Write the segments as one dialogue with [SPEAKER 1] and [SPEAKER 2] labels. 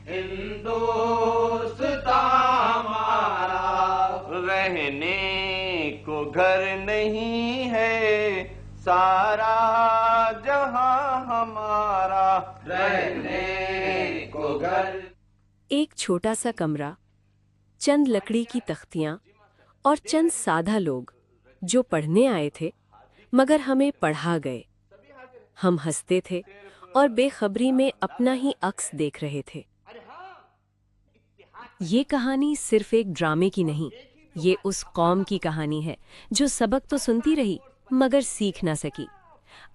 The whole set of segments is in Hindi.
[SPEAKER 1] हिंदुस्तां हमारा, रहने को घर नहीं है सारा जहां हमारा, रहने को घर।
[SPEAKER 2] एक छोटा सा कमरा, चंद लकड़ी की तख्तियां और चंद साधा लोग जो पढ़ने आए थे मगर हमें पढ़ा गए। हम हंसते थे और बेखबरी में अपना ही अक्स देख रहे थे। ये कहानी सिर्फ एक ड्रामे की नहीं, ये उस कौम की कहानी है जो सबक तो सुनती रही मगर सीख ना सकी।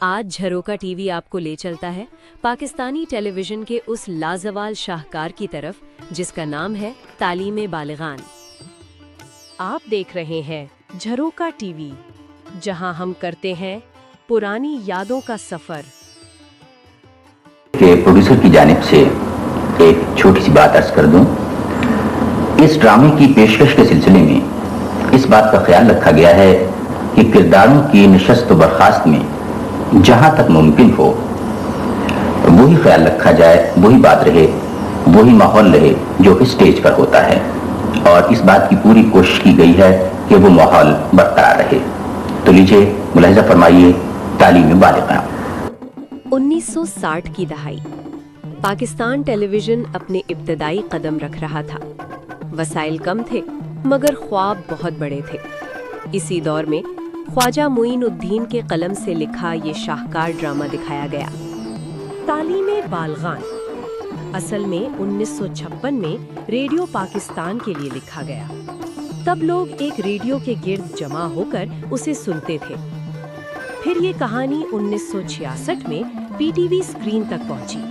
[SPEAKER 2] आज झरोका टीवी आपको ले चलता है पाकिस्तानी टेलीविजन के उस लाजवाल शाहकार की तरफ जिसका नाम है तालीम बालिगान। आप देख रहे हैं झरोका टीवी, जहां हम करते हैं पुरानी यादों का सफर।
[SPEAKER 3] के प्रोड्यूसर की जानिब से एक छोटी सी बात अर्ज कर दूं। इस ड्रामे की पेशकश के सिलसिले में इस बात का ख्याल रखा गया है कि किरदारों की नशस्त व बर्खास्त में जहां तक मुमकिन हो वही ख्याल रखा जाए, वही बात रहे, वही माहौल रहे जो स्टेज पर होता है, और इस बात की पूरी कोशिश की गई है कि वो माहौल बरकरार रहे। तो लीजिए मुलाहिजा फरमाइए तालीम बालिगान।
[SPEAKER 2] 1960 की दहाई पाकिस्तान टेलीविजन अपने इब्तदाई कदम रख रहा था। वसाइल कम थे मगर ख्वाब बहुत बड़े थे। इसी दौर में ख्वाजा मुईनुद्दीन के कलम से लिखा ये शाहकार ड्रामा दिखाया गया, तालीम बालिगान। असल में 1956 में रेडियो पाकिस्तान के लिए लिखा गया। तब लोग एक रेडियो के गिर्द जमा होकर उसे सुनते थे। फिर ये कहानी 1966 में पीटीवी स्क्रीन तक पहुंची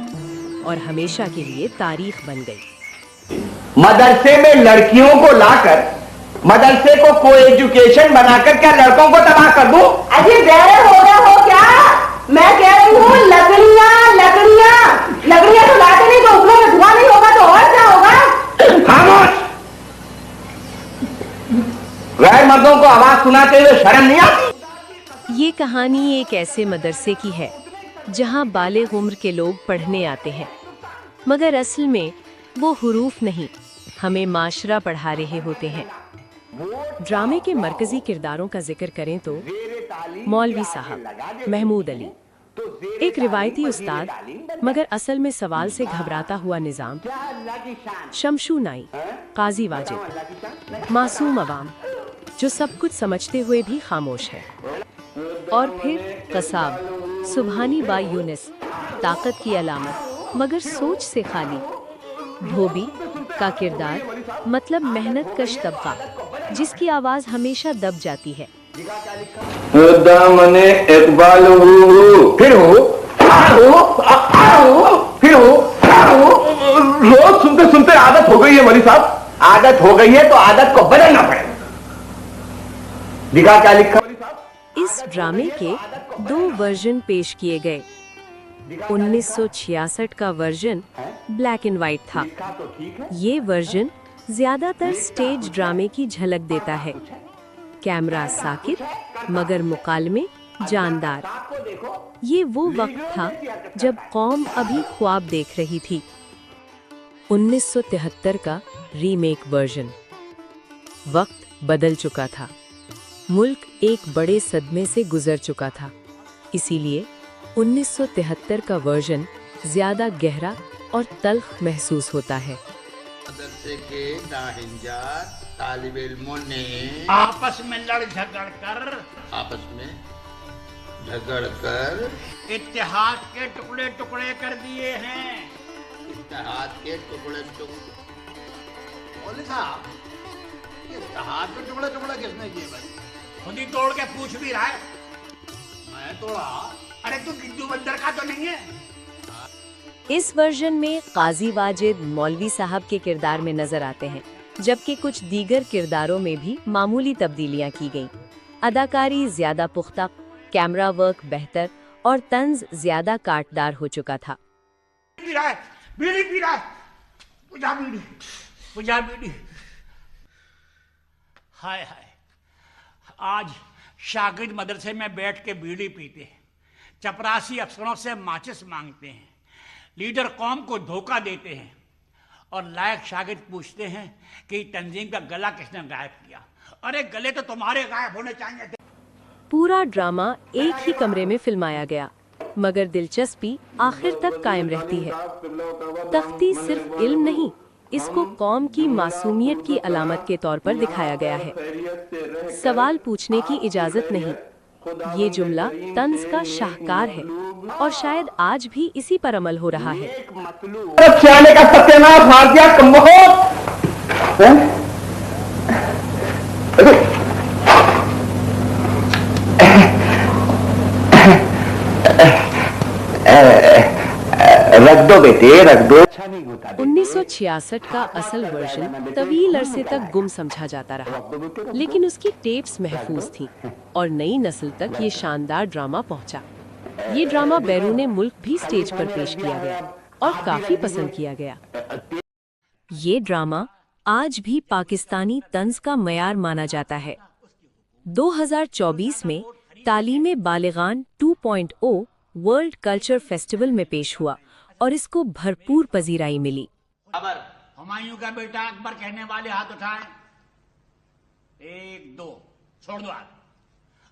[SPEAKER 2] और हमेशा के लिए तारीख बन गई।
[SPEAKER 4] मदरसे में लड़कियों को लाकर मदरसे को एजुकेशन बनाकर क्या लड़कों को तबाह कर दूं?
[SPEAKER 5] अजी बेरे हो गया हो क्या? मैं कह रही हूँ लकड़ियाँ लकड़ियाँ लकड़ियाँ तो लाते नहीं तो उपलों में धुआं नहीं होगा तो और क्या होगा?
[SPEAKER 4] खामोश! गैर मर्दों को आवाज सुनाते हुए शर्म नहीं आती?
[SPEAKER 2] ये कहानी एक ऐसे मदरसे की है जहाँ बालिग उम्र के लोग पढ़ने आते हैं, मगर असल में वो हुरूफ नहीं, हमें माशरा पढ़ा रहे होते हैं। ड्रामे के मरकजी किरदारों का जिक्र करें तो मौलवी साहब महमूद अली, एक रिवायती उस्ताद मगर असल में सवाल से घबराता हुआ निज़ाम, शमशू नाई, काजी वाजिद, मासूम अवाम जो सब कुछ समझते हुए भी खामोश है, और फिर कसाब सुबहानी बाई यूनिस, ताकत की अलामत मगर सोच से खाली। धोबी का किरदार मतलब मेहनत कश तबका जिसकी आवाज हमेशा दब जाती है।
[SPEAKER 4] दामने इकबाल फिर रोज सुनते सुनते आदत हो गई है मौलवी साहब। आदत हो गई है तो आदत को बदलना पड़ेगा। दिखा क्या लिखा?
[SPEAKER 2] इस ड्रामे के 2 वर्जन पेश किए गए। 1966 का वर्जन ब्लैक एंड व्हाइट था। ये वर्जन ज्यादातर स्टेज ड्रामे की झलक देता है। कैमरा साकित मगर मुकालमे जानदार। ये वो वक्त था जब कौम अभी ख्वाब देख रही थी। 1973 का रीमेक वर्जन। वक्त बदल चुका था, मुल्क एक बड़े सदमे से गुजर चुका था, इसीलिए 1973 का वर्जन ज्यादा गहरा और तल्ख महसूस होता है।
[SPEAKER 6] मदरसे के दाहिंजा तालिब इल्मों ने
[SPEAKER 7] आपस में लड़ झगड़ कर इत्तेहाद के टुकड़े टुकड़े कर दिए हैं।
[SPEAKER 6] इत्तेहाद के टुकड़े
[SPEAKER 7] मौलवी साहब, ये इत्तेहाद के टुकड़े टुकड़े किसने किए भाई? खुद ही तोड़ के पूछ भी रहा है। मैं तोड़ा? अरे तू गिद्दू बंदर का तो नहीं है?
[SPEAKER 2] इस वर्जन में काजी वाजिद मौलवी साहब के किरदार में नजर आते हैं, जबकि कुछ दीगर किरदारों में भी मामूली तब्दीलियां की गईं। अदाकारी ज्यादा पुख्ता, कैमरा वर्क बेहतर और तंज ज्यादा काटदार हो चुका था।
[SPEAKER 7] बीड़ी पी रहा है। बुझा बीड़ी। हाय हाय, आज शागिर्द मदरसे में बैठ के बीड़ी पीते हैं, चपरासी अफसरों से माचिस मांगते हैं, लीडर कौम को धोखा देते हैं और लायक शागिर्द पूछते हैं कि तंजीम का गला किसने गायब किया। अरे गले तो तुम्हारे गायब होने चाहिए थे।
[SPEAKER 2] पूरा ड्रामा एक ही कमरे में फिल्माया गया, मगर दिलचस्पी आखिर तक कायम रहती है। तख्ती सिर्फ इल्म नहीं, इसको कौम की मासूमियत की अलामत के तौर पर दिखाया गया है। सवाल पूछने की इजाजत नहीं, ये जुमला तंज का शाहकार है और शायद आज भी इसी पर अमल हो रहा है।
[SPEAKER 4] सियाने का सत्यानाश हार दिया रख दो बेटे, रख दो।
[SPEAKER 2] 1966 का असल वर्जन तवील अरसे तक गुम समझा जाता रहा, लेकिन उसकी टेप्स महफूज थीं और नई नस्ल तक ये शानदार ड्रामा पहुंचा। ये ड्रामा बैरूने मुल्क भी स्टेज पर पेश किया गया और काफी पसंद किया गया। ये ड्रामा आज भी पाकिस्तानी तंज का मयार माना जाता है। 2024 में तालीमे बालिगान 2.0 वर्ल्ड कल्चर फेस्टिवल में पेश हुआ और इसको भरपूर पजीराई मिली।
[SPEAKER 7] हुमायूं का बेटा अकबर कहने वाले हाथ उठाएं। 1 2 छोड़ दो हाथ।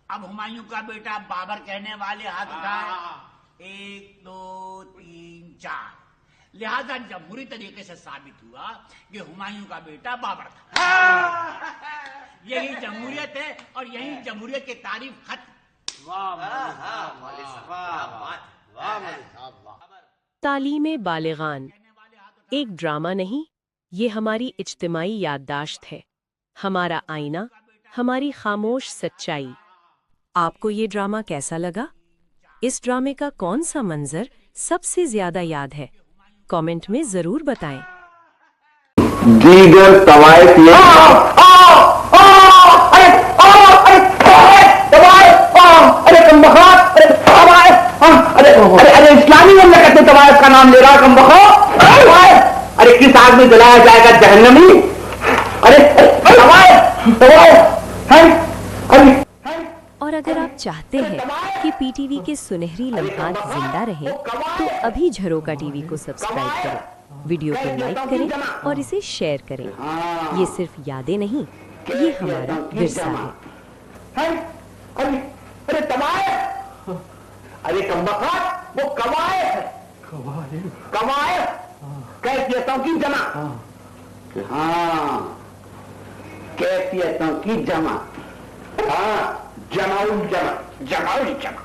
[SPEAKER 7] अब हुमायूं का बेटा बाबर कहने वाले हाथ उठाएं। 1 2 3 4। लिहाजा जमहूरी तरीके से साबित हुआ कि हुमायूं का बेटा बाबर था। यही जमहूरियत है और यही जमहूरियत की तारीफ खत्म।
[SPEAKER 2] तालीमे बालिगान एक ड्रामा नहीं, ये हमारी इज्तिमाई याददाश्त है, हमारा आईना, हमारी खामोश सच्चाई। आपको ये ड्रामा कैसा लगा? इस ड्रामे का कौन सा मंजर सबसे ज्यादा याद है? कमेंट में जरूर बताएं।
[SPEAKER 4] दीगर तवायफ ये अरे इस्लामी ममलकत में तवायफ का नाम ले रहा कमबख्त। अरे किस आग में जलाया जाएगा जहन्नमी? अरे
[SPEAKER 2] और अगर आप चाहते हैं कि पीटीवी के सुनहरी लम्हात जिंदा रहें, तो अभी झरोका टीवी को सब्सक्राइब करें, वीडियो को लाइक करें और इसे शेयर करें। ये सिर्फ यादें नहीं, ये हमारा विरसा है।
[SPEAKER 4] अरे तवायफ, अरे कमबख्त वो कवायफ है। कवायफ कैफियतों की जमा। हाँ, कैफियतों की जमा। हाँ, जमाउल जमा, जमाउल जमा।